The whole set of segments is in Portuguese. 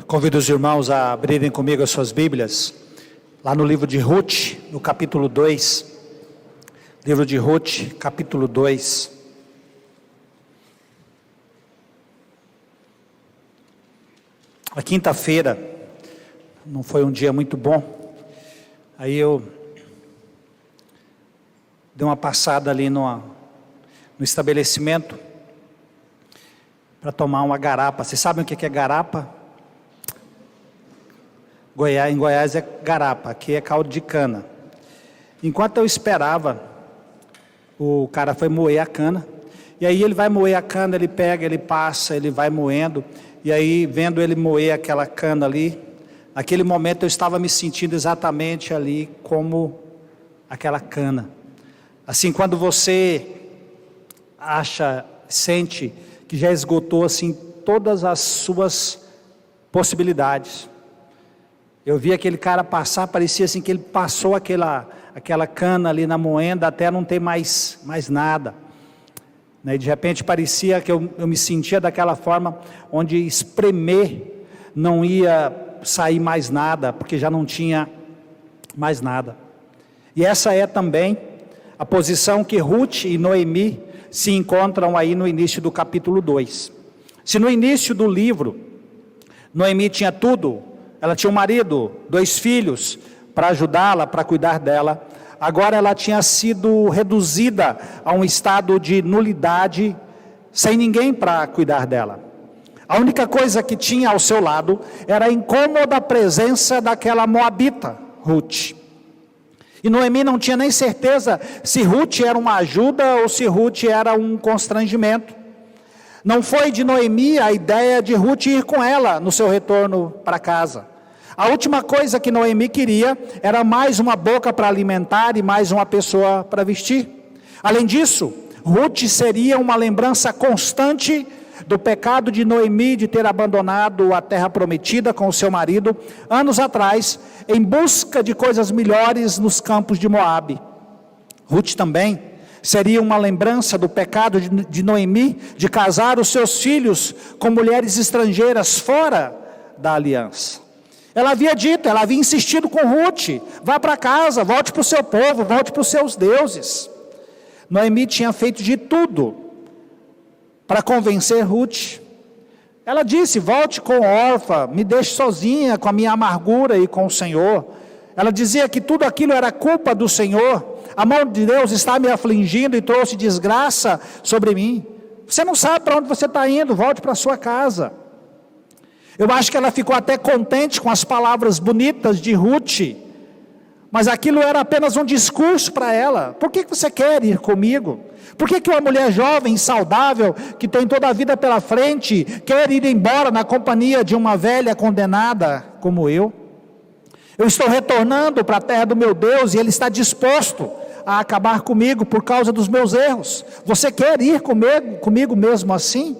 Convido os irmãos a abrirem comigo as suas Bíblias, lá no livro de Ruth, no capítulo 2. Livro de Ruth, capítulo 2. A quinta-feira não foi um dia muito bom. Aí eu dei uma passada ali no estabelecimento para tomar uma garapa. Vocês sabem o que é garapa? Em Goiás é garapa, aqui é caldo de cana. Enquanto eu esperava, o cara foi moer a cana. E aí ele vai moer a cana, ele pega, ele passa, ele vai moendo. E aí, vendo ele moer aquela cana ali, naquele momento eu estava me sentindo exatamente ali como aquela cana. Assim, quando você sente que já esgotou assim todas as suas possibilidades. Eu vi aquele cara passar, parecia assim que ele passou aquela cana ali na moenda até não ter mais nada. E de repente parecia que eu me sentia daquela forma, onde espremer não ia sair mais nada, porque já não tinha mais nada. E essa é também a posição que Ruth e Noemi se encontram aí no início do capítulo 2. Se no início do livro, Noemi tinha tudo, ela tinha um marido, 2 filhos, para ajudá-la, para cuidar dela. Agora ela tinha sido reduzida a um estado de nulidade, sem ninguém para cuidar dela. A única coisa que tinha ao seu lado era a incômoda presença daquela moabita, Ruth. E Noemi não tinha nem certeza se Ruth era uma ajuda ou se Ruth era um constrangimento. Não foi de Noemi a ideia de Ruth ir com ela no seu retorno para casa. A última coisa que Noemi queria era mais uma boca para alimentar e mais uma pessoa para vestir. Além disso, Ruth seria uma lembrança constante do pecado de Noemi de ter abandonado a terra prometida com o seu marido anos atrás, em busca de coisas melhores nos campos de Moabe. Ruth também seria uma lembrança do pecado de Noemi de casar os seus filhos com mulheres estrangeiras fora da aliança. Ela havia insistido com Ruth: vá para casa, volte para o seu povo, volte para os seus deuses. Noemi tinha feito de tudo para convencer Ruth. Ela disse: volte com Orfa, me deixe sozinha com a minha amargura e com o Senhor. Ela dizia que tudo aquilo era culpa do Senhor. A mão de Deus está me afligindo e trouxe desgraça sobre mim. Você não sabe para onde você está indo, volte para a sua casa. Eu acho que ela ficou até contente com as palavras bonitas de Ruth, mas aquilo era apenas um discurso para ela. Por que você quer ir comigo? Por que uma mulher jovem, saudável, que tem toda a vida pela frente, quer ir embora na companhia de uma velha condenada como eu? Eu estou retornando para a terra do meu Deus e Ele está disposto a acabar comigo por causa dos meus erros. Você quer ir comigo mesmo assim?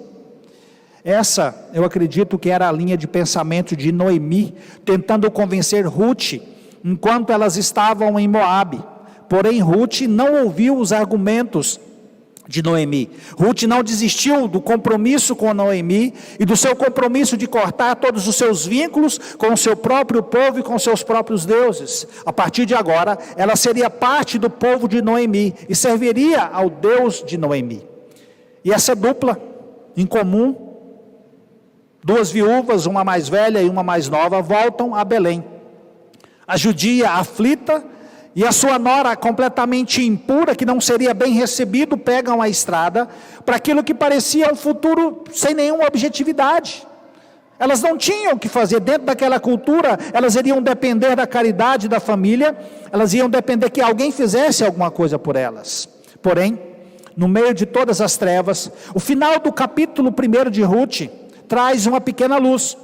Essa, eu acredito que era a linha de pensamento de Noemi, tentando convencer Ruth, enquanto elas estavam em Moabe. Porém, Ruth não ouviu os argumentos de Noemi. Ruth não desistiu do compromisso com Noemi e do seu compromisso de cortar todos os seus vínculos com o seu próprio povo e com seus próprios deuses. A partir de agora, ela seria parte do povo de Noemi e serviria ao Deus de Noemi. E essa dupla em comum, 2 viúvas, uma mais velha e uma mais nova, voltam a Belém. A judia aflita e a sua nora completamente impura, que não seria bem recebido, pegam a estrada para aquilo que parecia um futuro sem nenhuma objetividade. Elas não tinham o que fazer dentro daquela cultura, elas iriam depender da caridade da família, elas iam depender que alguém fizesse alguma coisa por elas. Porém, no meio de todas as trevas, o final do capítulo 1 de Ruth traz uma pequena luz.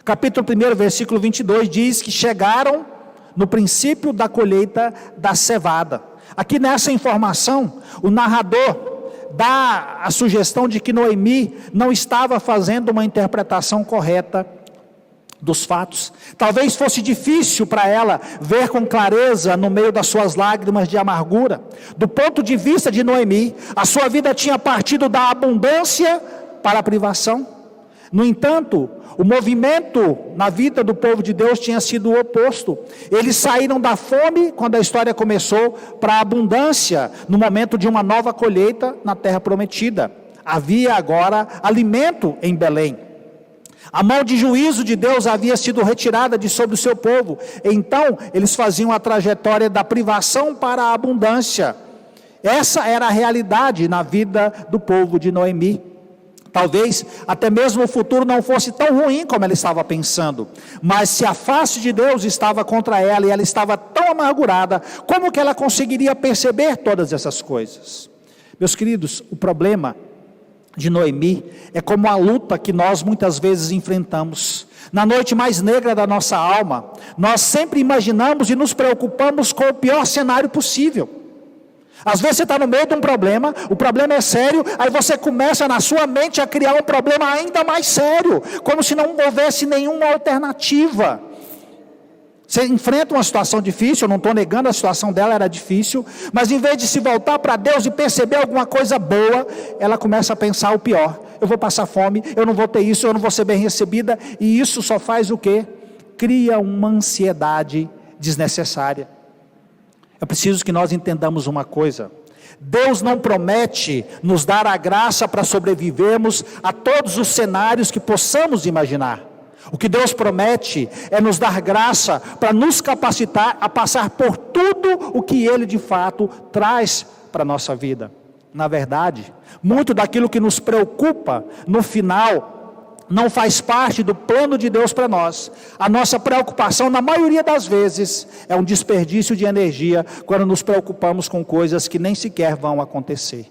Capítulo 1, versículo 22 diz que chegaram no princípio da colheita da cevada. Aqui nessa informação, o narrador dá a sugestão de que Noemi não estava fazendo uma interpretação correta dos fatos. Talvez fosse difícil para ela ver com clareza no meio das suas lágrimas de amargura. Do ponto de vista de Noemi, a sua vida tinha partido da abundância para a privação. No entanto, o movimento na vida do povo de Deus tinha sido o oposto. Eles saíram da fome, quando a história começou, para a abundância, no momento de uma nova colheita na terra prometida. Havia agora alimento em Belém. A mão de juízo de Deus havia sido retirada de sobre o seu povo. Então, eles faziam a trajetória da privação para a abundância. Essa era a realidade na vida do povo de Noemi. Talvez até mesmo o futuro não fosse tão ruim como ela estava pensando, mas se a face de Deus estava contra ela e ela estava tão amargurada, como que ela conseguiria perceber todas essas coisas? Meus queridos, o problema de Noemi é como a luta que nós muitas vezes enfrentamos. Na noite mais negra da nossa alma, nós sempre imaginamos e nos preocupamos com o pior cenário possível. Às vezes você está no meio de um problema, o problema é sério, aí você começa na sua mente a criar um problema ainda mais sério, como se não houvesse nenhuma alternativa. Você enfrenta uma situação difícil, eu não estou negando, a situação dela era difícil, mas em vez de se voltar para Deus e perceber alguma coisa boa, ela começa a pensar o pior. Eu vou passar fome, eu não vou ter isso, eu não vou ser bem recebida, e isso só faz o quê? Cria uma ansiedade desnecessária. É preciso que nós entendamos uma coisa: Deus não promete nos dar a graça para sobrevivermos a todos os cenários que possamos imaginar. O que Deus promete é nos dar graça para nos capacitar a passar por tudo o que Ele de fato traz para a nossa vida. Na verdade, muito daquilo que nos preocupa no final não faz parte do plano de Deus para nós. A nossa preocupação, na maioria das vezes, é um desperdício de energia quando nos preocupamos com coisas que nem sequer vão acontecer.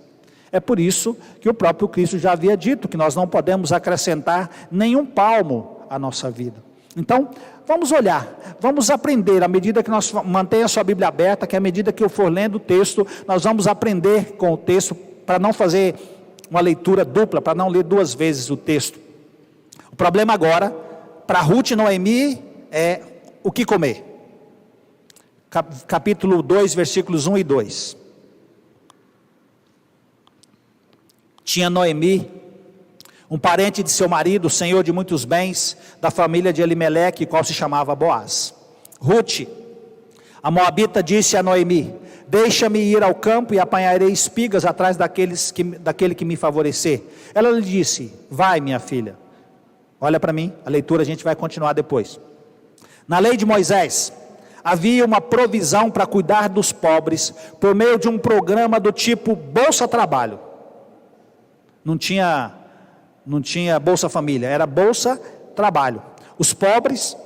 É por isso que o próprio Cristo já havia dito que nós não podemos acrescentar nenhum palmo à nossa vida. Então, vamos olhar, vamos aprender, à medida que nós mantenha a sua Bíblia aberta, que à medida que eu for lendo o texto, nós vamos aprender com o texto, para não fazer uma leitura dupla, para não ler duas vezes o texto. O problema agora, para Ruth e Noemi, é o que comer. Capítulo 2, versículos 1 e 2. Tinha Noemi, um parente de seu marido, senhor de muitos bens, da família de Elimeleque, qual se chamava Boaz. Ruth, a moabita, disse a Noemi: deixa-me ir ao campo e apanharei espigas atrás daquele que me favorecer. Ela lhe disse: vai, minha filha. Olha para mim, a leitura a gente vai continuar depois. Na lei de Moisés, havia uma provisão para cuidar dos pobres, por meio de um programa do tipo Bolsa Trabalho. Não tinha Bolsa Família, era Bolsa Trabalho. Os pobres,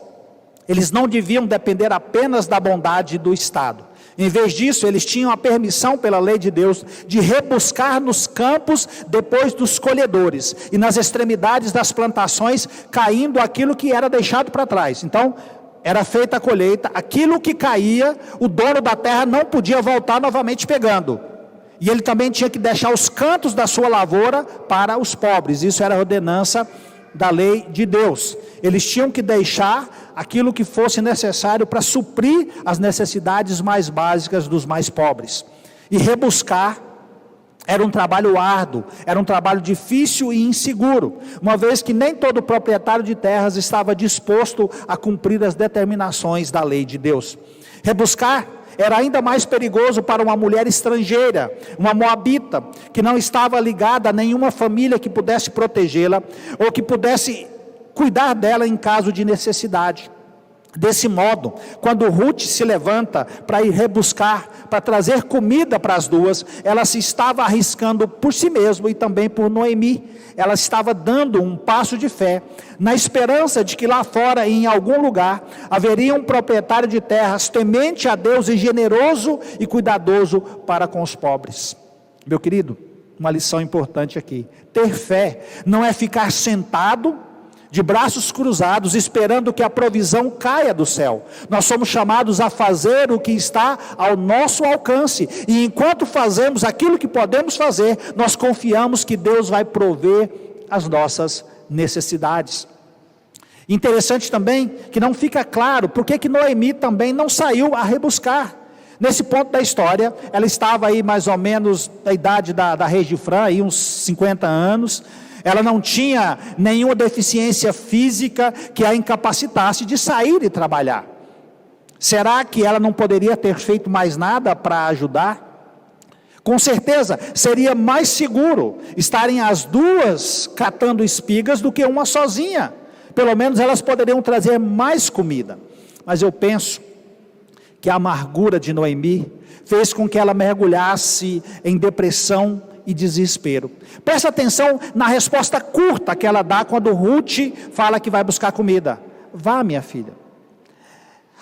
eles não deviam depender apenas da bondade do Estado. Em vez disso, eles tinham a permissão pela lei de Deus de rebuscar nos campos depois dos colhedores e nas extremidades das plantações, caindo aquilo que era deixado para trás. Então, era feita a colheita, aquilo que caía, o dono da terra não podia voltar novamente pegando. E ele também tinha que deixar os cantos da sua lavoura para os pobres. Isso era a ordenança da lei de Deus. Eles tinham que deixar aquilo que fosse necessário para suprir as necessidades mais básicas dos mais pobres. E rebuscar era um trabalho árduo, era um trabalho difícil e inseguro, uma vez que nem todo proprietário de terras estava disposto a cumprir as determinações da lei de Deus. Rebuscar era ainda mais perigoso para uma mulher estrangeira, uma moabita, que não estava ligada a nenhuma família que pudesse protegê-la, ou que pudesse cuidar dela em caso de necessidade. Desse modo, quando Ruth se levanta para ir rebuscar, para trazer comida para as duas, ela se estava arriscando por si mesma e também por Noemi. Ela estava dando um passo de fé, na esperança de que lá fora, em algum lugar, haveria um proprietário de terras temente a Deus e generoso e cuidadoso para com os pobres. Meu querido, uma lição importante aqui: ter fé não é ficar sentado de braços cruzados, esperando que a provisão caia do céu. Nós somos chamados a fazer o que está ao nosso alcance, e enquanto fazemos aquilo que podemos fazer, nós confiamos que Deus vai prover as nossas necessidades. Interessante também que não fica claro por que Noemi também não saiu a rebuscar. Nesse ponto da história, ela estava aí mais ou menos da idade da Regifrã, aí uns 50 anos, Ela não tinha nenhuma deficiência física que a incapacitasse de sair e trabalhar. Será que ela não poderia ter feito mais nada para ajudar? Com certeza, seria mais seguro estarem as duas catando espigas do que uma sozinha. Pelo menos elas poderiam trazer mais comida. Mas eu penso que a amargura de Noemi fez com que ela mergulhasse em depressão e desespero. Presta atenção na resposta curta que ela dá quando Ruth fala que vai buscar comida. Vá, minha filha.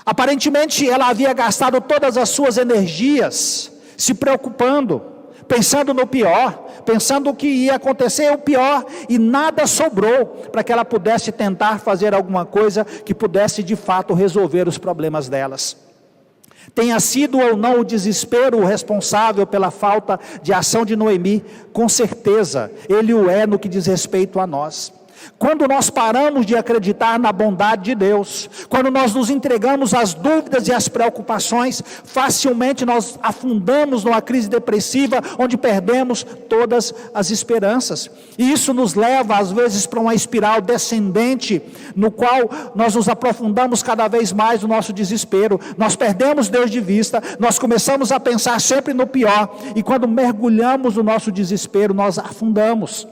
Aparentemente ela havia gastado todas as suas energias se preocupando, pensando no pior, pensando o que ia acontecer o pior, e nada sobrou para que ela pudesse tentar fazer alguma coisa que pudesse de fato resolver os problemas delas. Tenha sido ou não o desespero o responsável pela falta de ação de Noemi, com certeza ele o é no que diz respeito a nós. Quando nós paramos de acreditar na bondade de Deus, quando nós nos entregamos às dúvidas e às preocupações, facilmente nós afundamos numa crise depressiva, onde perdemos todas as esperanças. E isso nos leva às vezes para uma espiral descendente, no qual nós nos aprofundamos cada vez mais no nosso desespero. Nós perdemos Deus de vista, nós começamos a pensar sempre no pior, e quando mergulhamos no nosso desespero, nós afundamos.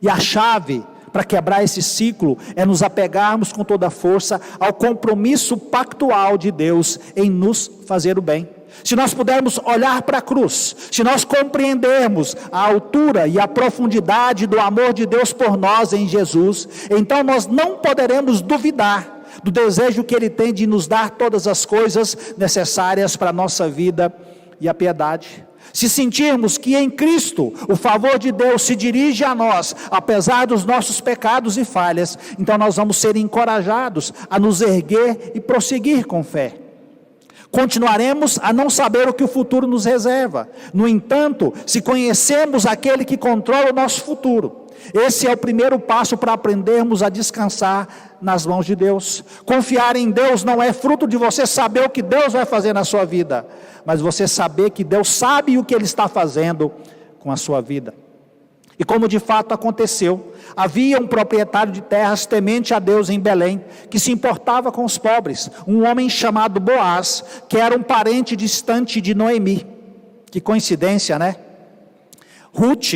E a chave para quebrar esse ciclo é nos apegarmos com toda a força ao compromisso pactual de Deus em nos fazer o bem. Se nós pudermos olhar para a cruz, se nós compreendermos a altura e a profundidade do amor de Deus por nós em Jesus, então nós não poderemos duvidar do desejo que Ele tem de nos dar todas as coisas necessárias para a nossa vida e a piedade. Se sentirmos que em Cristo o favor de Deus se dirige a nós, apesar dos nossos pecados e falhas, então nós vamos ser encorajados a nos erguer e prosseguir com fé. Continuaremos a não saber o que o futuro nos reserva. No entanto, se conhecemos aquele que controla o nosso futuro, esse é o primeiro passo para aprendermos a descansar nas mãos de Deus. Confiar em Deus não é fruto de você saber o que Deus vai fazer na sua vida, mas você saber que Deus sabe o que Ele está fazendo com a sua vida. E como de fato aconteceu, havia um proprietário de terras temente a Deus em Belém, que se importava com os pobres, um homem chamado Boaz, que era um parente distante de Noemi. Que coincidência, né? Ruth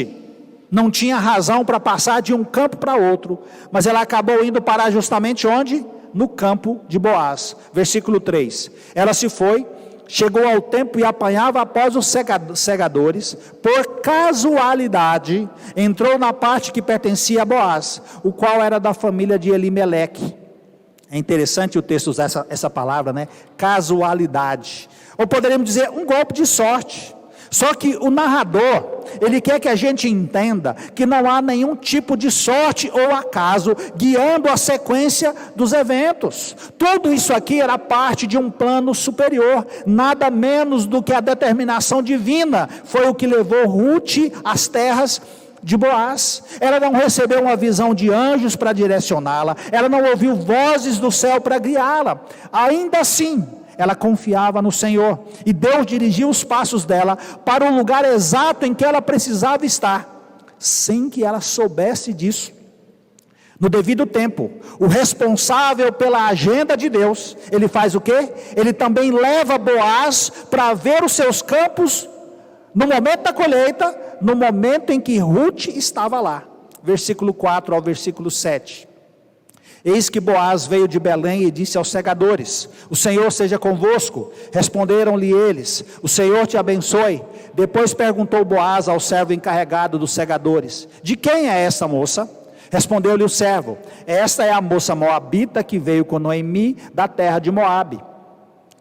não tinha razão para passar de um campo para outro, mas ela acabou indo parar justamente onde? No campo de Boaz. Versículo 3. Ela se foi, chegou ao tempo e apanhava após os segadores, por casualidade, entrou na parte que pertencia a Boaz, o qual era da família de Elimeleque. É interessante o texto usar essa palavra, né? Casualidade. Ou poderíamos dizer, um golpe de sorte. Só que o narrador, ele quer que a gente entenda que não há nenhum tipo de sorte ou acaso guiando a sequência dos eventos. Tudo isso aqui era parte de um plano superior, nada menos do que a determinação divina foi o que levou Ruth às terras de Boaz. Ela não recebeu uma visão de anjos para direcioná-la, ela não ouviu vozes do céu para guiá-la. Ainda assim, ela confiava no Senhor, e Deus dirigiu os passos dela para o lugar exato em que ela precisava estar, sem que ela soubesse disso. No devido tempo, o responsável pela agenda de Deus, ele faz o quê? Ele também leva Boaz para ver os seus campos, no momento da colheita, no momento em que Ruth estava lá. Versículo 4 ao versículo 7. Eis que Boaz veio de Belém e disse aos segadores: o Senhor seja convosco. Responderam-lhe eles: o Senhor te abençoe. Depois perguntou Boaz ao servo encarregado dos segadores: de quem é essa moça? Respondeu-lhe o servo: esta é a moça moabita que veio com Noemi da terra de Moabe.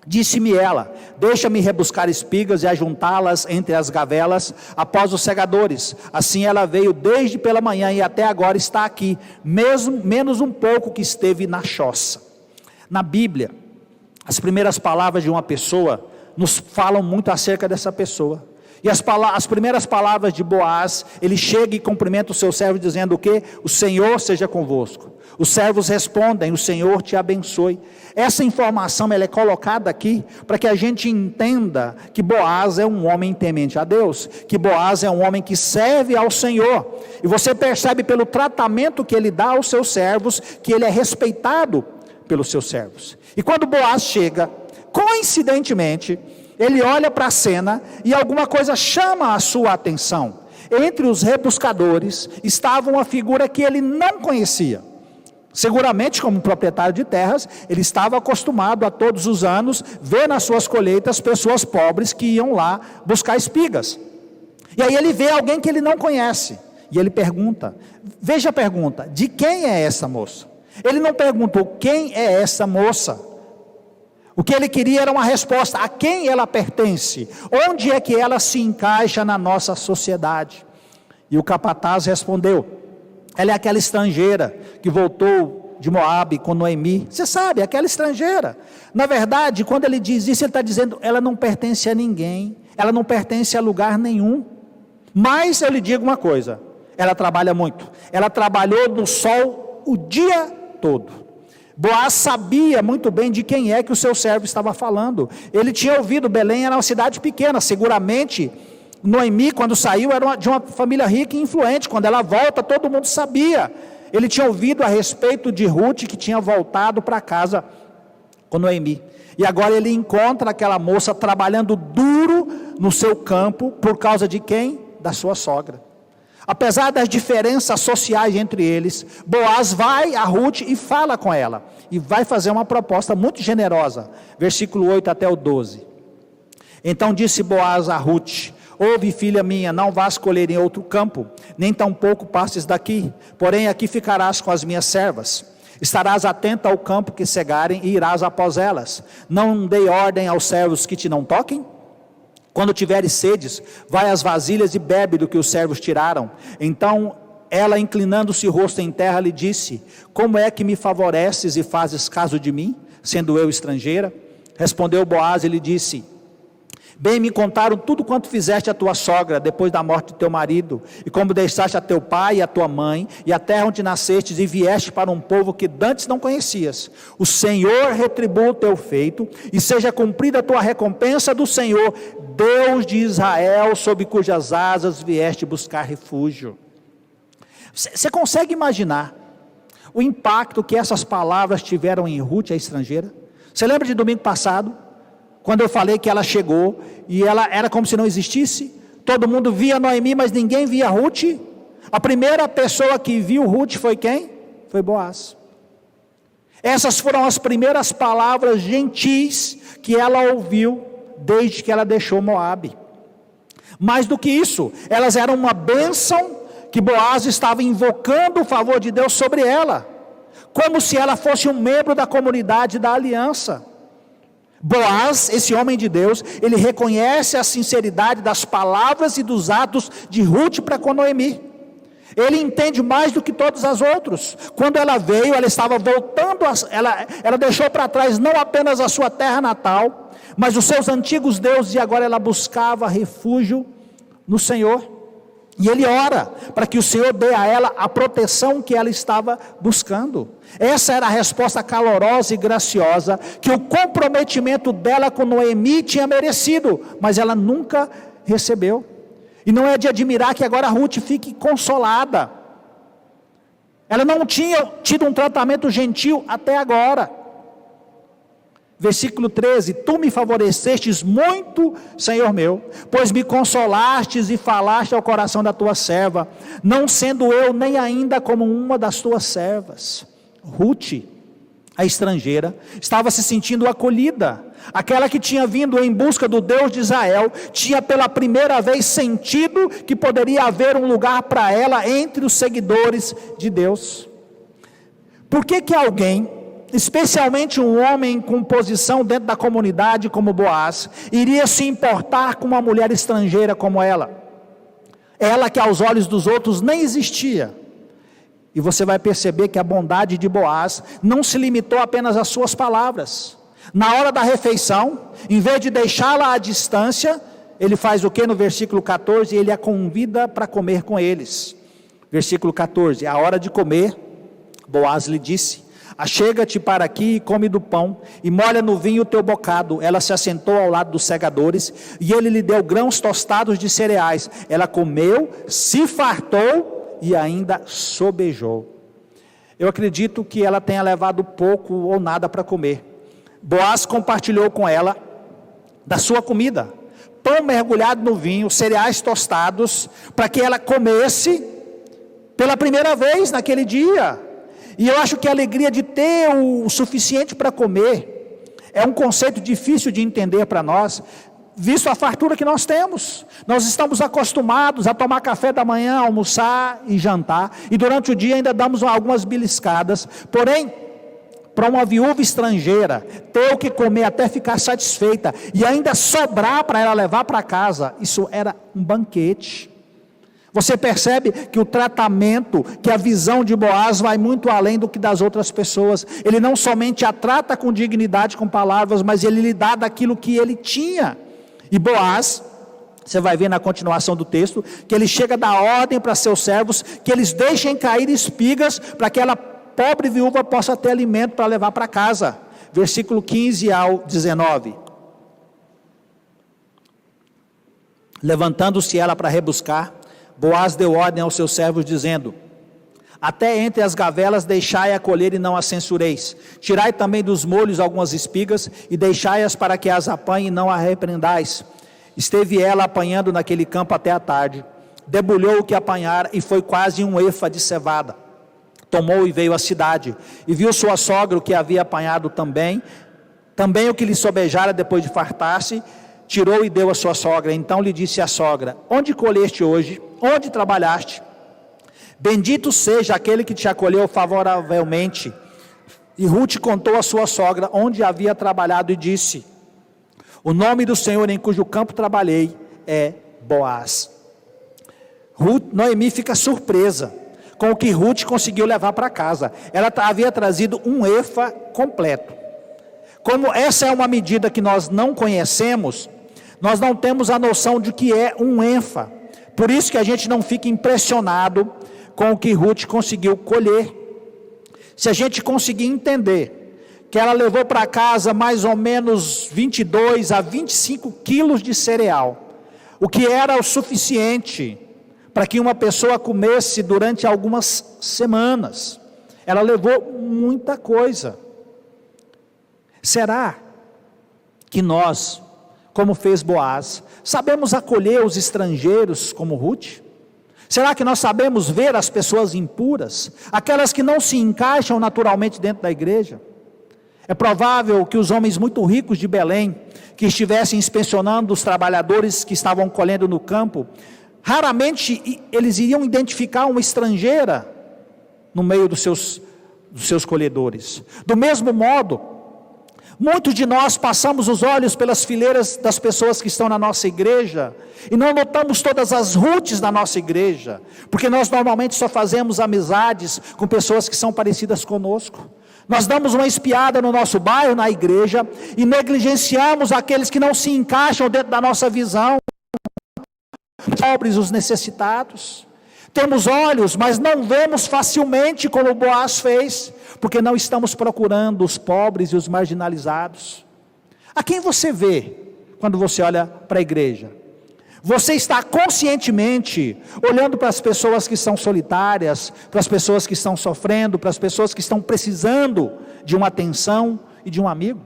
Disse-me ela: deixa-me rebuscar espigas e ajuntá-las entre as gavelas após os segadores. Assim ela veio desde pela manhã e até agora está aqui, menos um pouco que esteve na choça. Na Bíblia, as primeiras palavras de uma pessoa nos falam muito acerca dessa pessoa. E as primeiras palavras de Boaz, ele chega e cumprimenta o seu servo dizendo o quê? O Senhor seja convosco. Os servos respondem, o Senhor te abençoe. Essa informação ela é colocada aqui para que a gente entenda que Boaz é um homem temente a Deus, que Boaz é um homem que serve ao Senhor. E você percebe pelo tratamento que ele dá aos seus servos, que ele é respeitado pelos seus servos. E quando Boaz chega, coincidentemente, ele olha para a cena e alguma coisa chama a sua atenção. Entre os rebuscadores estava uma figura que ele não conhecia. Seguramente, como proprietário de terras, ele estava acostumado a todos os anos ver nas suas colheitas pessoas pobres que iam lá buscar espigas. E aí ele vê alguém que ele não conhece. E ele pergunta, veja a pergunta, de quem é essa moça? Ele não perguntou quem é essa moça. O que ele queria era uma resposta, a quem ela pertence? Onde é que ela se encaixa na nossa sociedade? E o capataz respondeu, ela é aquela estrangeira que voltou de Moabe com Noemi. Você sabe, aquela estrangeira. Na verdade, quando ele diz isso, ele está dizendo, ela não pertence a ninguém, ela não pertence a lugar nenhum. Mas eu lhe digo uma coisa, ela trabalha muito. Ela trabalhou no sol o dia todo. Boaz sabia muito bem de quem é que o seu servo estava falando. Ele tinha ouvido, Belém era uma cidade pequena, seguramente Noemi, quando saiu, era de uma família rica e influente. Quando ela volta, todo mundo sabia. Ele tinha ouvido a respeito de Ruth, que tinha voltado para casa com Noemi. E agora ele encontra aquela moça trabalhando duro no seu campo, por causa de quem? Da sua sogra. Apesar das diferenças sociais entre eles, Boaz vai a Ruth e fala com ela. E vai fazer uma proposta muito generosa. Versículo 8 até o 12. Então disse Boaz a Ruth, ouve, filha minha, não vás colher em outro campo, nem tampouco passes daqui, porém aqui ficarás com as minhas servas. Estarás atenta ao campo que cegarem e irás após elas. Não dei ordem aos servos que te não toquem? Quando tiveres sedes, vai às vasilhas e bebe do que os servos tiraram. Então ela, inclinando-se o rosto em terra, lhe disse, como é que me favoreces e fazes caso de mim, sendo eu estrangeira? Respondeu Boaz e lhe disse, bem me contaram tudo quanto fizeste a tua sogra, depois da morte de teu marido, e como deixaste a teu pai e a tua mãe, e a terra onde nascestes, e vieste para um povo que dantes não conhecias. O Senhor retribua o teu feito, e seja cumprida a tua recompensa do Senhor, Deus de Israel, sob cujas asas vieste buscar refúgio. Você consegue imaginar o impacto que essas palavras tiveram em Ruth, a estrangeira? Você lembra de domingo passado? Quando eu falei que ela chegou e ela era como se não existisse, todo mundo via Noemi, mas ninguém via Ruth. A primeira pessoa que viu Ruth foi quem? Foi Boaz. Essas foram as primeiras palavras gentis que ela ouviu desde que ela deixou Moabe. Mais do que isso, elas eram uma bênção que Boaz estava invocando o favor de Deus sobre ela, como se ela fosse um membro da comunidade da aliança. Boaz, esse homem de Deus, ele reconhece a sinceridade das palavras e dos atos de Ruth para com Noemi. Ele entende mais do que todos os outros. Quando ela veio, ela estava voltando, ela deixou para trás não apenas a sua terra natal, mas os seus antigos deuses, e agora ela buscava refúgio no Senhor. E ele ora para que o Senhor dê a ela a proteção que ela estava buscando. Essa era a resposta calorosa e graciosa que o comprometimento dela com Noemi tinha merecido, mas ela nunca recebeu. E não é de admirar que agora Ruth fique consolada. Ela não tinha tido um tratamento gentil até agora. Versículo 13, tu me favorecestes muito, Senhor meu, pois me consolastes e falaste ao coração da tua serva, não sendo eu nem ainda como uma das tuas servas. Ruth, a estrangeira, estava se sentindo acolhida. Aquela que tinha vindo em busca do Deus de Israel, tinha pela primeira vez sentido que poderia haver um lugar para ela entre os seguidores de Deus. Por que alguém, especialmente um homem com posição dentro da comunidade como Boaz, iria se importar com uma mulher estrangeira como ela? Ela que aos olhos dos outros nem existia. E você vai perceber que a bondade de Boaz não se limitou apenas às suas palavras. Na hora da refeição, em vez de deixá-la à distância, ele faz o que no versículo 14? Ele a convida para comer com eles. Versículo 14, a hora de comer, Boaz lhe disse: achega-te para aqui e come do pão, e molha no vinho o teu bocado. Ela se assentou ao lado dos segadores, e ele lhe deu grãos tostados de cereais. Ela comeu, se fartou e ainda sobejou. Eu acredito que ela tenha levado pouco ou nada para comer. Boaz compartilhou com ela da sua comida, pão mergulhado no vinho, cereais tostados, para que ela comesse pela primeira vez naquele dia. E eu acho que a alegria de ter o suficiente para comer é um conceito difícil de entender para nós, visto a fartura que nós temos. Nós estamos acostumados a tomar café da manhã, almoçar e jantar, e durante o dia ainda damos algumas beliscadas. Porém, para uma viúva estrangeira ter o que comer até ficar satisfeita e ainda sobrar para ela levar para casa, isso era um banquete. Você percebe que o tratamento, que a visão de Boaz vai muito além do que das outras pessoas. Ele não somente a trata com dignidade, com palavras, mas ele lhe dá daquilo que ele tinha. E Boaz, você vai ver na continuação do texto, que ele chega a dar ordem para seus servos, que eles deixem cair espigas, para que aquela pobre viúva possa ter alimento para levar para casa. Versículo 15 ao 19. Levantando-se ela para rebuscar, Boaz deu ordem aos seus servos, dizendo: até entre as gavelas deixai-a colher e não a censureis. Tirai também dos molhos algumas espigas e deixai-as para que as apanhe e não a repreendais. Esteve ela apanhando naquele campo até a tarde. Debulhou o que apanhara e foi quase um efa de cevada. Tomou e veio à cidade. E viu sua sogra o que havia apanhado também o que lhe sobejara depois de fartar-se. Tirou e deu à sua sogra. Então lhe disse a sogra: onde colheste hoje? Onde trabalhaste? Bendito seja aquele que te acolheu favoravelmente. E Ruth contou à sua sogra onde havia trabalhado e disse: o nome do Senhor em cujo campo trabalhei é Boaz. Noemi fica surpresa com o que Ruth conseguiu levar para casa. Ela havia trazido um efa completo. Como essa é uma medida que nós não conhecemos, nós não temos a noção de que é um efa. Por isso que a gente não fica impressionado com o que Ruth conseguiu colher. Se a gente conseguir entender que ela levou para casa mais ou menos 22 a 25 quilos de cereal, o que era o suficiente para que uma pessoa comesse durante algumas semanas, ela levou muita coisa. Será que nós, como fez Boaz, sabemos acolher os estrangeiros como Ruth? Será que nós sabemos ver as pessoas impuras, aquelas que não se encaixam naturalmente dentro da igreja? É provável que os homens muito ricos de Belém, que estivessem inspecionando os trabalhadores que estavam colhendo no campo, raramente eles iriam identificar uma estrangeira no meio dos seus colhedores. Do mesmo modo, muitos de nós passamos os olhos pelas fileiras das pessoas que estão na nossa igreja e não notamos todas as Ruths da nossa igreja, porque nós normalmente só fazemos amizades com pessoas que são parecidas conosco. Nós damos uma espiada no nosso bairro, na igreja, e negligenciamos aqueles que não se encaixam dentro da nossa visão, os pobres, os necessitados. Temos olhos, mas não vemos facilmente como Boaz fez, porque não estamos procurando os pobres e os marginalizados. A quem você vê quando você olha para a igreja? Você está conscientemente olhando para as pessoas que são solitárias, para as pessoas que estão sofrendo, para as pessoas que estão precisando de uma atenção e de um amigo?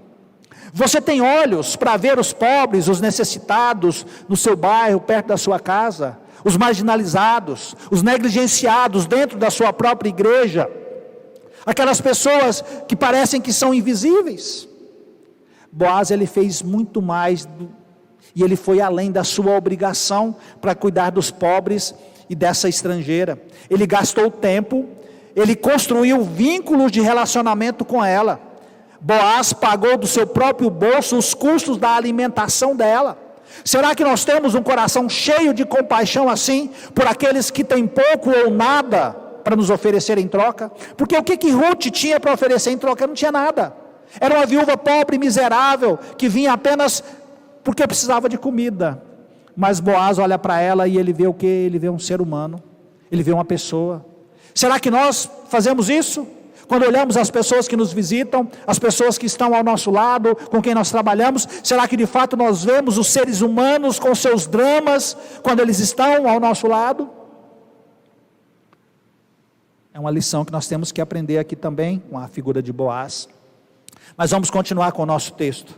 Você tem olhos para ver os pobres, os necessitados no seu bairro, perto da sua casa, os marginalizados, os negligenciados dentro da sua própria igreja, aquelas pessoas que parecem que são invisíveis? Boaz, ele fez muito mais e ele foi além da sua obrigação para cuidar dos pobres e dessa estrangeira. Ele gastou tempo, ele construiu vínculos de relacionamento com ela. Boaz pagou do seu próprio bolso os custos da alimentação dela. Será que nós temos um coração cheio de compaixão assim, por aqueles que têm pouco ou nada para nos oferecer em troca? Porque o que Ruth tinha para oferecer em troca? Não tinha nada. Era uma viúva pobre, miserável, que vinha apenas porque precisava de comida. Mas Boaz olha para ela e ele vê o quê? Ele vê um ser humano, ele vê uma pessoa. Será que nós fazemos isso? Quando olhamos as pessoas que nos visitam, as pessoas que estão ao nosso lado, com quem nós trabalhamos, será que de fato nós vemos os seres humanos com seus dramas, quando eles estão ao nosso lado? É uma lição que nós temos que aprender aqui também, com a figura de Boaz. Mas vamos continuar com o nosso texto.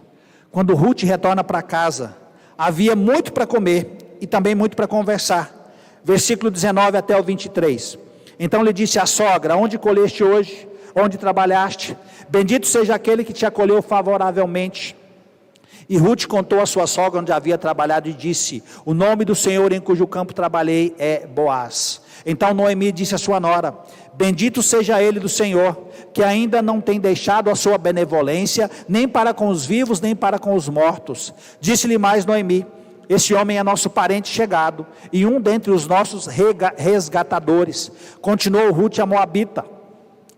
Quando Ruth retorna para casa, havia muito para comer e também muito para conversar. Versículo 19 até o 23. Então lhe disse a sogra: onde colheste hoje? Onde trabalhaste? Bendito seja aquele que te acolheu favoravelmente. E Ruth contou a sua sogra onde havia trabalhado e disse: o nome do Senhor em cujo campo trabalhei é Boaz. Então Noemi disse à sua nora: bendito seja ele do Senhor, que ainda não tem deixado a sua benevolência, nem para com os vivos, nem para com os mortos. Disse-lhe mais Noemi: esse homem é nosso parente chegado, e um dentre os nossos resgatadores. Continuou Ruth a moabita: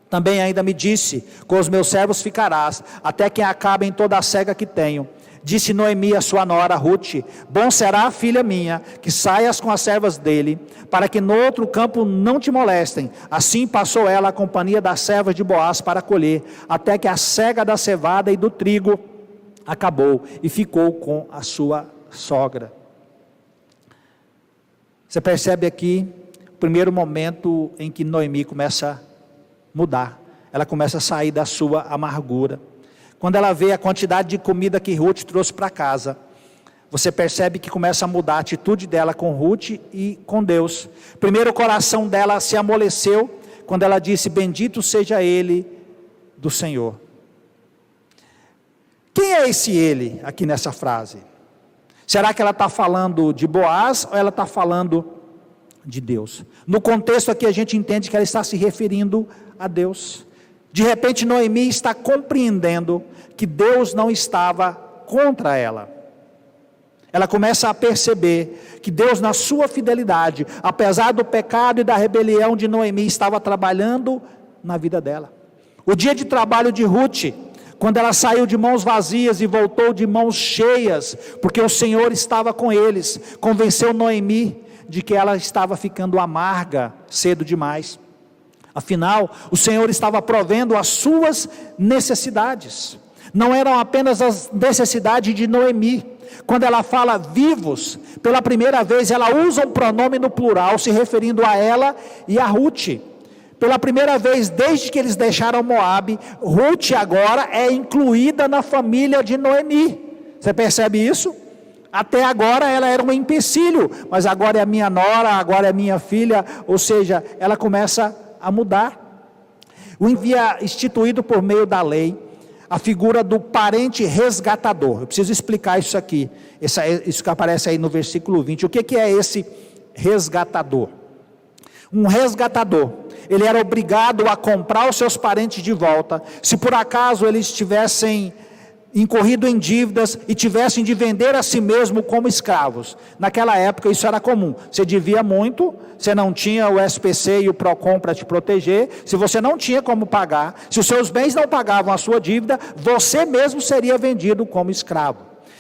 também ainda me disse: com os meus servos ficarás, até que acabem toda a cega que tenho. Disse Noemi a sua nora Ruth: bom será, filha minha, que saias com as servas dele, para que no outro campo não te molestem. Assim passou ela a companhia das servas de Boaz para colher, até que a cega da cevada e do trigo acabou, e ficou com a sua sogra. Você percebe aqui o primeiro momento em que Noemi começa a mudar. Ela começa a sair da sua amargura. Quando ela vê a quantidade de comida que Ruth trouxe para casa, você percebe que começa a mudar a atitude dela com Ruth e com Deus. Primeiro o coração dela se amoleceu quando ela disse: bendito seja ele do Senhor. Quem é esse ele aqui nessa frase? Será que ela está falando de Boaz ou ela está falando de Deus? No contexto aqui a gente entende que ela está se referindo a Deus. De repente Noemi está compreendendo que Deus não estava contra ela. Ela começa a perceber que Deus, na sua fidelidade, apesar do pecado e da rebelião de Noemi, estava trabalhando na vida dela. O dia de trabalho de Ruth, quando ela saiu de mãos vazias e voltou de mãos cheias, porque o Senhor estava com eles, convenceu Noemi de que ela estava ficando amarga cedo demais. Afinal, o Senhor estava provendo as suas necessidades. Não eram apenas as necessidades de Noemi. Quando ela fala vivos, pela primeira vez ela usa um pronome no plural, se referindo a ela e a Ruth. Pela primeira vez desde que eles deixaram Moabe, Ruth agora é incluída na família de Noemi. Você percebe isso? Até agora ela era um empecilho, mas agora é a minha nora, agora é a minha filha, ou seja, ela começa a mudar. O havia instituído por meio da lei a figura do parente resgatador. Eu preciso explicar isso aqui, isso que aparece aí no versículo 20. O que é esse resgatador? Um resgatador, ele era obrigado a comprar os seus parentes de volta, se por acaso eles tivessem incorrido em dívidas e tivessem de vender a si mesmo como escravos. Naquela época isso era comum. Você devia muito, você não tinha o SPC e o PROCON para te proteger, se você não tinha como pagar, se os seus bens não pagavam a sua dívida, você mesmo seria vendido como escravo.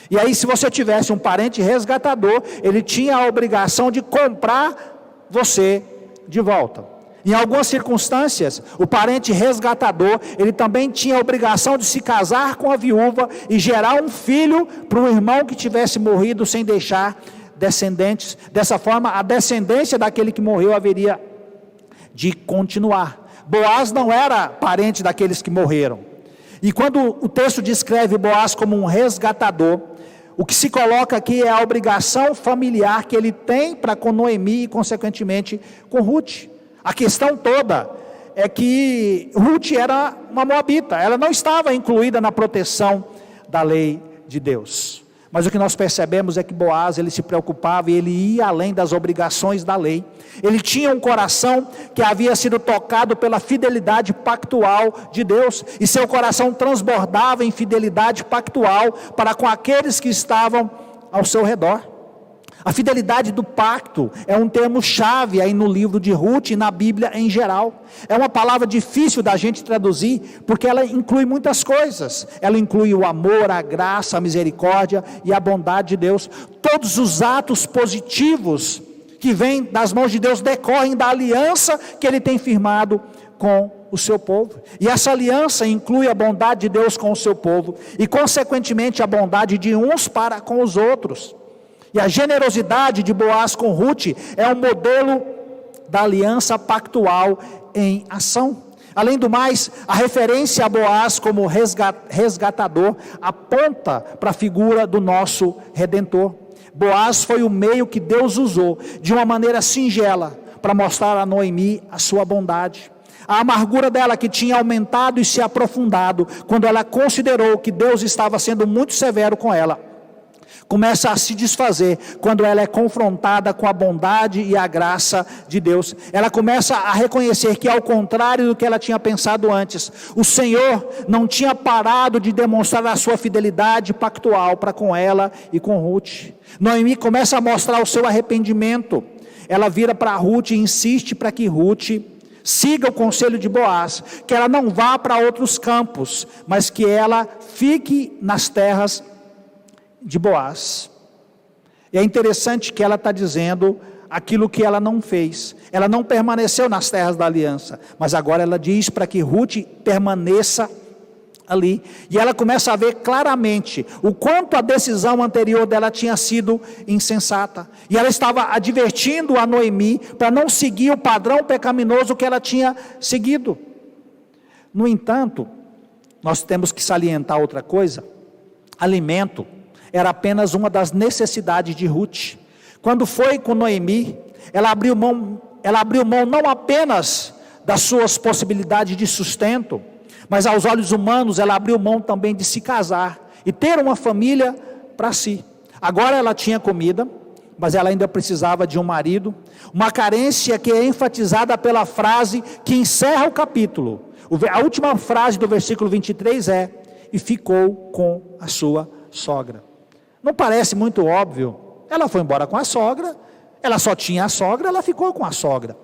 E aí, se você tivesse um parente resgatador, ele tinha a obrigação de comprar você de volta. Em algumas circunstâncias, o parente resgatador, ele também tinha a obrigação de se casar com a viúva e gerar um filho para o irmão que tivesse morrido sem deixar descendentes. Dessa forma, a descendência daquele que morreu haveria de continuar. Boaz não era parente daqueles que morreram. E quando o texto descreve Boaz como um resgatador, o que se coloca aqui é a obrigação familiar que ele tem para com Noemi e, consequentemente, com Ruth. A questão toda é que Ruth era uma moabita, ela não estava incluída na proteção da lei de Deus. Mas o que nós percebemos é que Boaz, ele se preocupava e ele ia além das obrigações da lei. Ele tinha um coração que havia sido tocado pela fidelidade pactual de Deus, e seu coração transbordava em fidelidade pactual para com aqueles que estavam ao seu redor. A fidelidade do pacto é um termo-chave aí no livro de Ruth e na Bíblia em geral. É uma palavra difícil da gente traduzir, porque ela inclui muitas coisas. Ela inclui o amor, a graça, a misericórdia e a bondade de Deus. Todos os atos positivos que vêm das mãos de Deus decorrem da aliança que Ele tem firmado com o seu povo. E essa aliança inclui a bondade de Deus com o seu povo e, consequentemente, a bondade de uns para com os outros. E a generosidade de Boaz com Ruth é um modelo da aliança pactual em ação. Além do mais, a referência a Boaz como resgatador aponta para a figura do nosso Redentor. Boaz foi o meio que Deus usou de uma maneira singela para mostrar a Noemi a sua bondade. A amargura dela que tinha aumentado e se aprofundado quando ela considerou que Deus estava sendo muito severo com ela, começa a se desfazer quando ela é confrontada com a bondade e a graça de Deus. Ela começa a reconhecer que, ao contrário do que ela tinha pensado antes, o Senhor não tinha parado de demonstrar a sua fidelidade pactual para com ela e com Ruth. Noemi começa a mostrar o seu arrependimento. Ela vira para Ruth e insiste para que Ruth siga o conselho de Boaz, que ela não vá para outros campos, mas que ela fique nas terras de Boaz. E é interessante que ela está dizendo aquilo que ela não fez. Ela não permaneceu nas terras da aliança, mas agora ela diz para que Ruth permaneça ali. E ela começa a ver claramente o quanto a decisão anterior dela tinha sido insensata. E ela estava advertindo a Noemi para não seguir o padrão pecaminoso que ela tinha seguido. No entanto, nós temos que salientar outra coisa. Alimento era apenas uma das necessidades de Ruth. Quando foi com Noemi, ela abriu mão não apenas das suas possibilidades de sustento, mas aos olhos humanos ela abriu mão também de se casar e ter uma família para si. Agora ela tinha comida, mas ela ainda precisava de um marido, uma carência que é enfatizada pela frase que encerra o capítulo. A última frase do versículo 23 é: e ficou com a sua sogra. Não parece muito óbvio? Ela foi embora com a sogra, ela só tinha a sogra, ela ficou com a sogra.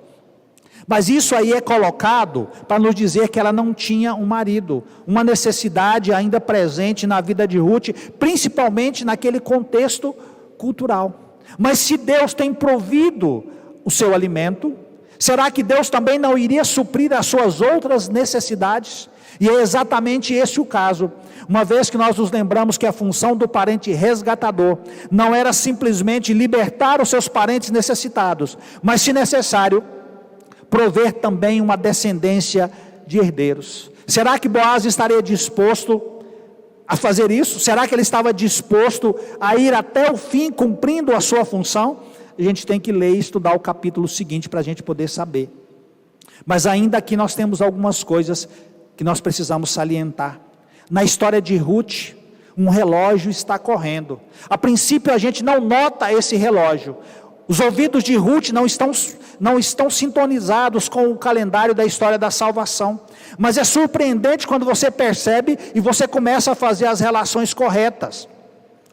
Mas isso aí é colocado para nos dizer que ela não tinha um marido, uma necessidade ainda presente na vida de Ruth, principalmente naquele contexto cultural. Mas se Deus tem provido o seu alimento, será que Deus também não iria suprir as suas outras necessidades? E é exatamente esse o caso, uma vez que nós nos lembramos que a função do parente resgatador não era simplesmente libertar os seus parentes necessitados, mas, se necessário, prover também uma descendência de herdeiros. Será que Boaz estaria disposto a fazer isso? Será que ele estava disposto a ir até o fim cumprindo a sua função? A gente tem que ler e estudar o capítulo seguinte para a gente poder saber. Mas ainda aqui nós temos algumas coisas que nós precisamos salientar. Na história de Ruth, um relógio está correndo. A princípio a gente não nota esse relógio. Os ouvidos de Ruth não estão sintonizados com o calendário da história da salvação. Mas é surpreendente quando você percebe e você começa a fazer as relações corretas.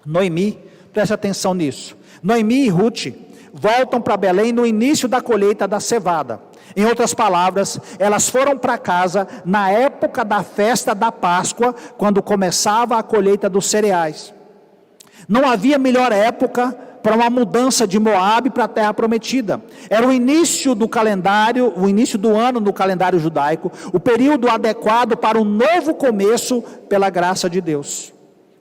Noemi, preste atenção nisso. Noemi e Ruth voltam para Belém no início da colheita da cevada. Em outras palavras, elas foram para casa na época da festa da Páscoa, quando começava a colheita dos cereais. Não havia melhor época para uma mudança de Moabe para a terra prometida. Era o início do calendário, o início do ano no calendário judaico, o período adequado para um novo começo pela graça de Deus.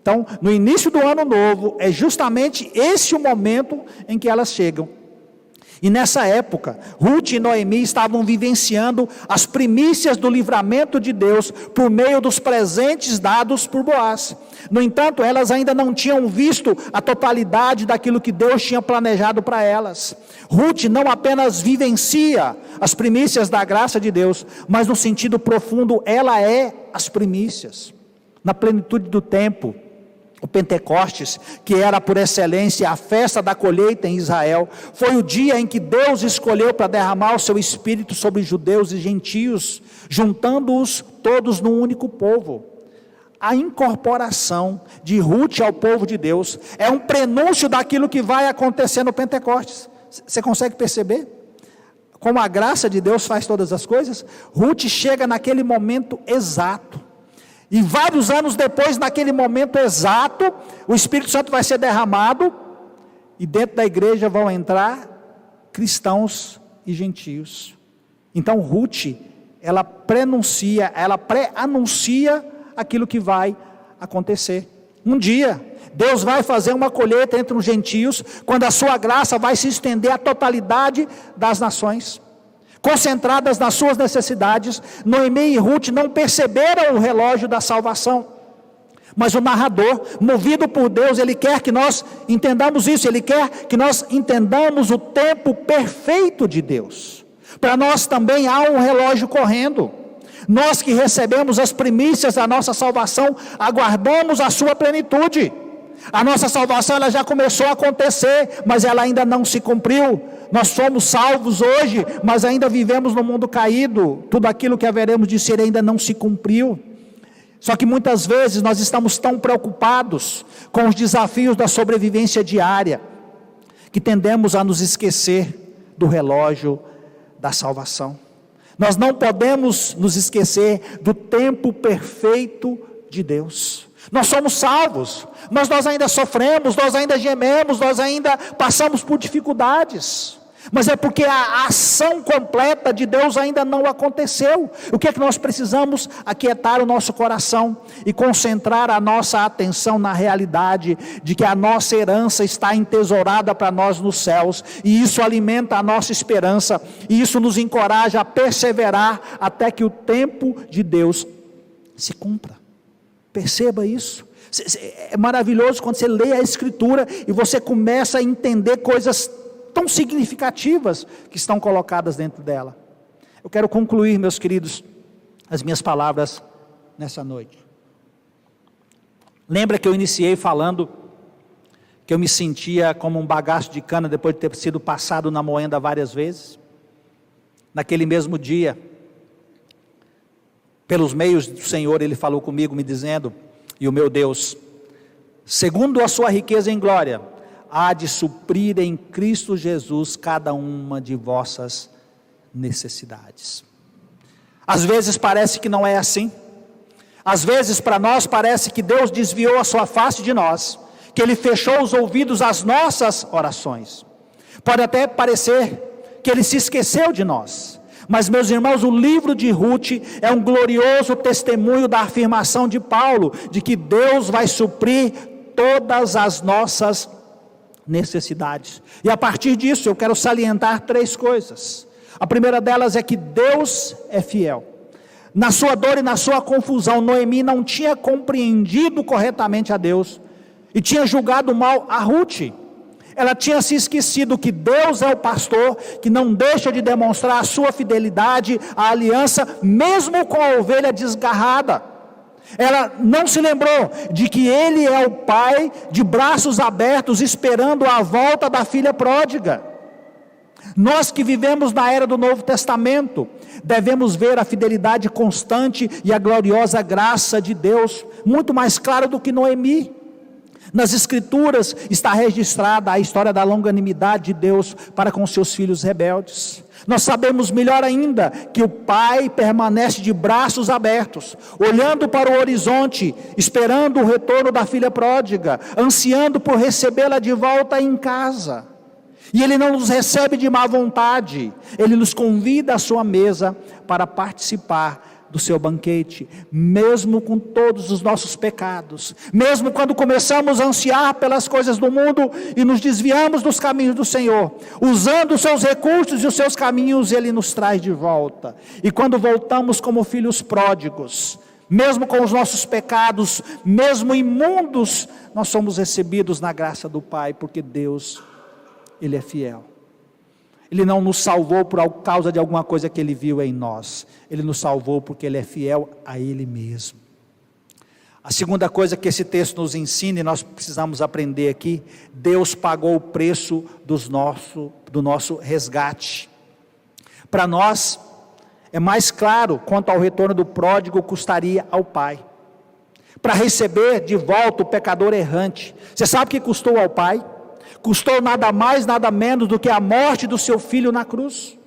Então, no início do ano novo, é justamente esse o momento em que elas chegam. E nessa época, Ruth e Noemi estavam vivenciando as primícias do livramento de Deus por meio dos presentes dados por Boaz. No entanto, elas ainda não tinham visto a totalidade daquilo que Deus tinha planejado para elas. Ruth não apenas vivencia as primícias da graça de Deus, mas no sentido profundo, ela é as primícias. Na plenitude do tempo, o Pentecostes, que era por excelência a festa da colheita em Israel, foi o dia em que Deus escolheu para derramar o seu Espírito sobre judeus e gentios, juntando-os todos num único povo. A incorporação de Ruth ao povo de Deus é um prenúncio daquilo que vai acontecer no Pentecostes. Você consegue perceber? Como a graça de Deus faz todas as coisas? Ruth chega naquele momento exato. E vários anos depois, naquele momento exato, o Espírito Santo vai ser derramado, e dentro da igreja vão entrar cristãos e gentios. Então Ruth, ela pré-anuncia aquilo que vai acontecer. Um dia, Deus vai fazer uma colheita entre os gentios, quando a sua graça vai se estender à totalidade das nações. Concentradas nas suas necessidades, Noemi e Ruth não perceberam o relógio da salvação. Mas o narrador, movido por Deus, ele quer que nós entendamos isso, ele quer que nós entendamos o tempo perfeito de Deus. Para nós também há um relógio correndo. Nós que recebemos as primícias da nossa salvação, aguardamos a sua plenitude. A nossa salvação ela já começou a acontecer, mas ela ainda não se cumpriu. Nós somos salvos hoje, mas ainda vivemos no mundo caído. Tudo aquilo que haveremos de ser ainda não se cumpriu. Só que muitas vezes nós estamos tão preocupados com os desafios da sobrevivência diária, que tendemos a nos esquecer do relógio da salvação. Nós não podemos nos esquecer do tempo perfeito de Deus. Nós somos salvos, mas nós ainda sofremos, nós ainda gememos, nós ainda passamos por dificuldades. Mas é porque a ação completa de Deus ainda não aconteceu. O que é que nós precisamos? Aquietar o nosso coração e concentrar a nossa atenção na realidade de que a nossa herança está entesourada para nós nos céus, e isso alimenta a nossa esperança, e isso nos encoraja a perseverar até que o tempo de Deus se cumpra. Perceba isso. É maravilhoso quando você lê a Escritura e você começa a entender coisas tão significativas que estão colocadas dentro dela. Eu quero concluir, meus queridos, as minhas palavras nessa noite. Lembra que eu iniciei falando que eu me sentia como um bagaço de cana depois de ter sido passado na moenda várias vezes? Naquele mesmo dia, pelos meios do Senhor, Ele falou comigo me dizendo: e o meu Deus, segundo a sua riqueza em glória, há de suprir em Cristo Jesus cada uma de vossas necessidades. Às vezes parece que não é assim. Às vezes para nós parece que Deus desviou a sua face de nós, que Ele fechou os ouvidos às nossas orações. Pode até parecer que Ele se esqueceu de nós. Mas, meus irmãos, o livro de Ruth é um glorioso testemunho da afirmação de Paulo, de que Deus vai suprir todas as nossas necessidades. E a partir disso eu quero salientar 3 coisas. A primeira delas é que Deus é fiel. Na sua dor e na sua confusão, Noemi não tinha compreendido corretamente a Deus e tinha julgado mal a Ruth. Ela tinha se esquecido que Deus é o pastor que não deixa de demonstrar a sua fidelidade, a aliança, mesmo com a ovelha desgarrada. Ela não se lembrou de que Ele é o pai de braços abertos, esperando a volta da filha pródiga. Nós que vivemos na era do Novo Testamento, devemos ver a fidelidade constante e a gloriosa graça de Deus, muito mais clara do que Noemi. Nas Escrituras está registrada a história da longanimidade de Deus para com seus filhos rebeldes. Nós sabemos melhor ainda que o Pai permanece de braços abertos, olhando para o horizonte, esperando o retorno da filha pródiga, ansiando por recebê-la de volta em casa. E Ele não nos recebe de má vontade, Ele nos convida à sua mesa para participar do seu banquete, mesmo com todos os nossos pecados, mesmo quando começamos a ansiar pelas coisas do mundo e nos desviamos dos caminhos do Senhor, usando os seus recursos e os seus caminhos, Ele nos traz de volta. E quando voltamos como filhos pródigos, mesmo com os nossos pecados, mesmo imundos, nós somos recebidos na graça do Pai, porque Deus, Ele é fiel. Ele não nos salvou por causa de alguma coisa que Ele viu em nós. Ele nos salvou porque Ele é fiel a Ele mesmo. A segunda coisa que esse texto nos ensina, e nós precisamos aprender aqui: Deus pagou o preço do nosso resgate. Para nós, é mais claro quanto ao retorno do pródigo custaria ao pai. para receber de volta o pecador errante. Você sabe o que custou ao Pai? Custou nada mais, nada menos do que a morte do seu filho na cruz.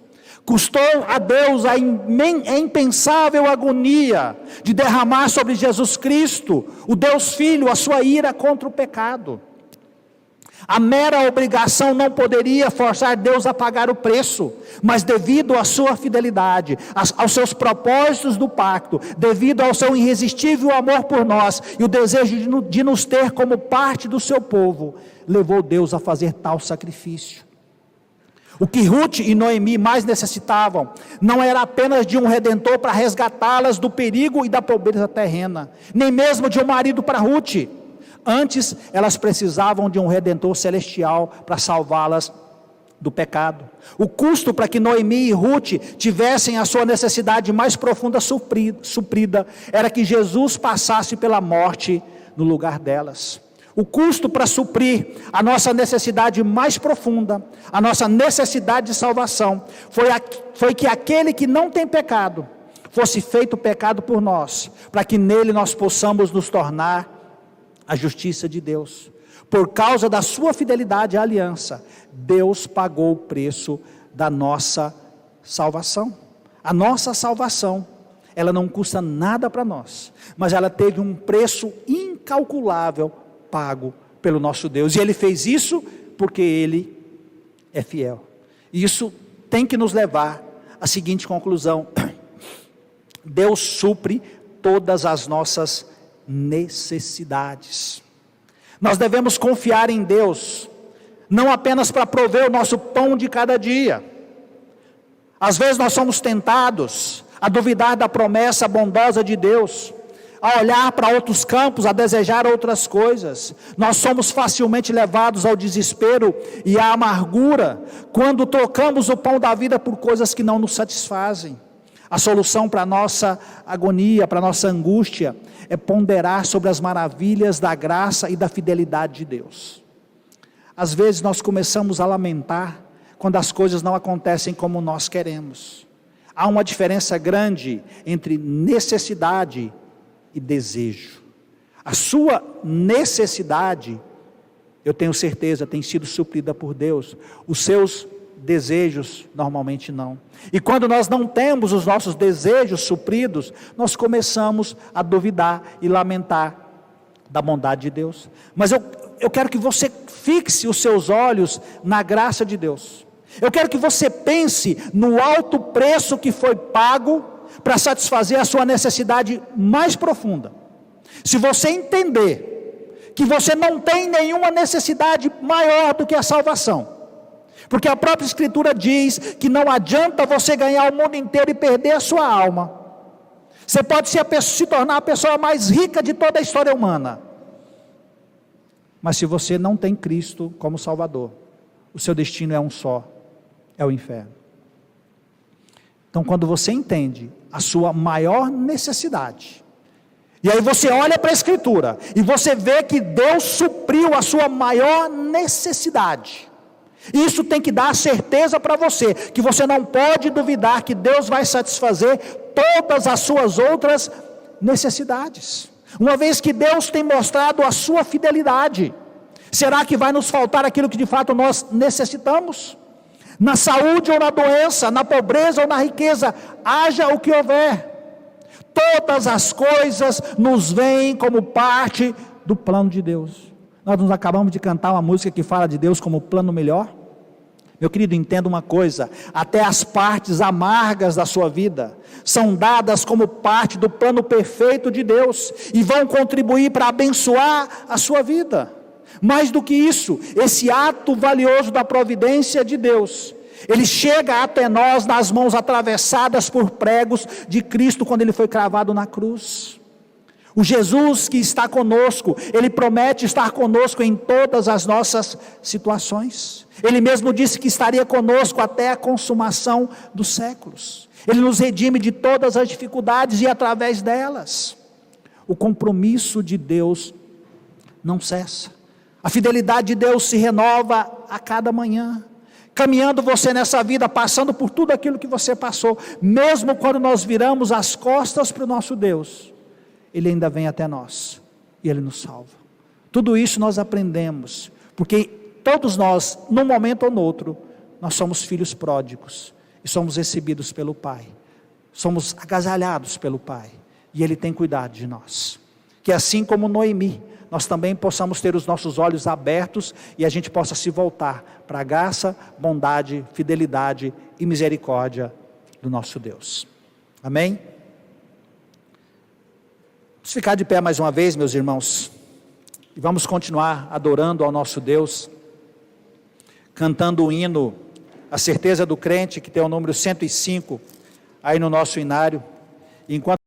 Custou a Deus a impensável agonia de derramar sobre Jesus Cristo, o Deus Filho, a sua ira contra o pecado. A mera obrigação não poderia forçar Deus a pagar o preço, mas devido à sua fidelidade, aos seus propósitos do pacto, devido ao seu irresistível amor por nós e o desejo de nos ter como parte do seu povo, levou Deus a fazer tal sacrifício. O que Ruth e Noemi mais necessitavam não era apenas de um redentor para resgatá-las do perigo e da pobreza terrena, nem mesmo de um marido para Ruth. Antes, elas precisavam de um redentor celestial para salvá-las do pecado. O custo para que Noemi e Ruth tivessem a sua necessidade mais profunda suprida era que Jesus passasse pela morte no lugar delas. O custo para suprir a nossa necessidade mais profunda, a nossa necessidade de salvação, foi que aquele que não tem pecado fosse feito pecado por nós, para que nele nós possamos nos tornar a justiça de Deus. Por causa da sua fidelidade à aliança, Deus pagou o preço da nossa salvação. A nossa salvação, ela não custa nada para nós, mas ela teve um preço incalculável pago pelo nosso Deus, e Ele fez isso porque Ele é fiel. E isso tem que nos levar à seguinte conclusão: Deus supre todas as nossas necessidades. Nós devemos confiar em Deus, não apenas para prover o nosso pão de cada dia. Às vezes nós somos tentados a duvidar da promessa bondosa de Deus, a olhar para outros campos, a desejar outras coisas. Nós somos facilmente levados ao desespero e à amargura, quando trocamos o pão da vida por coisas que não nos satisfazem. A solução para a nossa agonia, para a nossa angústia, é ponderar sobre as maravilhas da graça e da fidelidade de Deus. Às vezes nós começamos a lamentar quando as coisas não acontecem como nós queremos. Há uma diferença grande entre necessidade e desejo. A sua necessidade, eu tenho certeza, tem sido suprida por Deus. Os seus desejos normalmente não. E quando nós não temos os nossos desejos supridos, nós começamos a duvidar e lamentar da bondade de Deus. Mas eu quero que você fixe os seus olhos na graça de Deus. Eu quero que você pense no alto preço que foi pago para satisfazer a sua necessidade mais profunda. Se você entender que você não tem nenhuma necessidade maior do que a salvação, porque a própria Escritura diz que não adianta você ganhar o mundo inteiro e perder a sua alma. Você pode se tornar a pessoa mais rica de toda a história humana, mas se você não tem Cristo como Salvador, o seu destino é um só, é o inferno. Então, quando você entende a sua maior necessidade, e aí você olha para a Escritura, e você vê que Deus supriu a sua maior necessidade, isso tem que dar a certeza para você, que você não pode duvidar que Deus vai satisfazer todas as suas outras necessidades, uma vez que Deus tem mostrado a sua fidelidade. Será que vai nos faltar aquilo que de fato nós necessitamos? Na saúde ou na doença, na pobreza ou na riqueza, haja o que houver, todas as coisas nos vêm como parte do plano de Deus. Nós nos acabamos de cantar uma música que fala de Deus como o plano melhor. Meu querido, entenda uma coisa: até as partes amargas da sua vida são dadas como parte do plano perfeito de Deus e vão contribuir para abençoar a sua vida. Mais do que isso, esse ato valioso da providência de Deus, ele chega até nós nas mãos atravessadas por pregos de Cristo quando ele foi cravado na cruz. O Jesus que está conosco, ele promete estar conosco em todas as nossas situações. Ele mesmo disse que estaria conosco até a consumação dos séculos. Ele nos redime de todas as dificuldades e através delas. O compromisso de Deus não cessa. A fidelidade de Deus se renova a cada manhã, caminhando você nessa vida, passando por tudo aquilo que você passou. Mesmo quando nós viramos as costas para o nosso Deus, Ele ainda vem até nós, e Ele nos salva. Tudo isso nós aprendemos, porque todos nós, num momento ou no outro, nós somos filhos pródigos, e somos recebidos pelo Pai, somos agasalhados pelo Pai, e Ele tem cuidado de nós. Que assim como Noemi, nós também possamos ter os nossos olhos abertos, e a gente possa se voltar para a graça, bondade, fidelidade e misericórdia do nosso Deus. Amém? Vamos ficar de pé mais uma vez, meus irmãos, e vamos continuar adorando ao nosso Deus, cantando o hino, A Certeza do Crente, que tem o número 105, aí no nosso inário. Enquanto